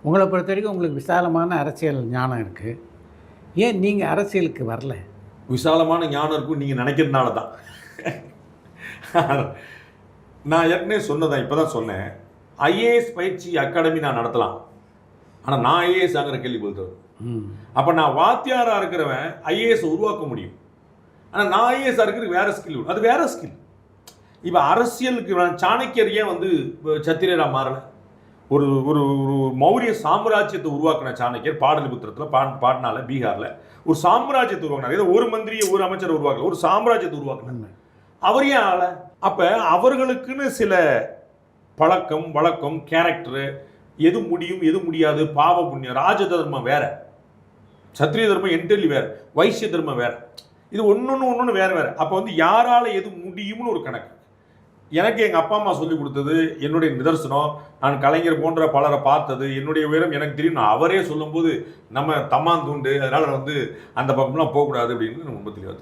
உங்களை பொறுத்த வரைக்கும் உங்களுக்கு விசாலமான அரசியல் ஞானம் இருக்குது. ஏன் நீங்கள் அரசியலுக்கு வரல? விசாலமான ஞானம் இருக்கும் நீங்கள் நினைக்கிறதுனால தான். நான் ஏற்கனவே சொன்னதான், இப்போ தான் சொன்னேன். ஐஏஎஸ் பயிற்சி அகாடமி நான் நடத்தலாம், ஆனால் நான் ஐஏஎஸ் ஆகிற கேள்வி பொறுத்தவர். அப்போ நான் வாத்தியாராக இருக்கிறவன் ஐஏஎஸ் உருவாக்க முடியும், ஆனால் நான் ஐஏஎஸ் இருக்கிறது வேறு ஸ்கில், அது வேறு ஸ்கில். இப்போ அரசியலுக்கு சாணக்கியர் ஏன் வந்து சத்திரியராக மாறலை? ஒரு ஒரு ஒரு மௌரிய சாம்ராஜ்யத்தை உருவாக்கின சாணக்கியர் பாடலிபுத்திரத்தில் பாட்னால பீகாரில் ஒரு சாம்ராஜ்யத்தை உருவாக்கினார். ஏதோ ஒரு மந்திரியை ஒரு அமைச்சர் உருவாக்கல, ஒரு சாம்ராஜ்யத்தை உருவாக்கினாங்க. அவர் ஏன் ஆள? அப்போ அவர்களுக்குன்னு சில பழக்கம் வழக்கம் கேரக்டரு, எது முடியும் எது முடியாது, பாவ புண்ணியம், ராஜ தர்மம் வேற, சத்திரிய தர்மம் என்டர்லி வேற, வைசிய தர்மம் வேற. இது ஒன்று வேற வேற. அப்போ வந்து யாரால எது முடியும்னு ஒரு கணக்கு. எனக்கு எங்கள் அப்பா அம்மா சொல்லிக் கொடுத்தது, என்னுடைய நிதர்சனம், நான் கலைஞர் போன்ற பலரை பார்த்தது, என்னுடைய உயரம் எனக்கு தெரியும். நான் அவரே சொல்லும்போது நம்ம தம்மாந்துண்டு, அதனால் வந்து அந்த பக்கம்லாம் போகக்கூடாது அப்படின்னு ரொம்ப தெளிவாக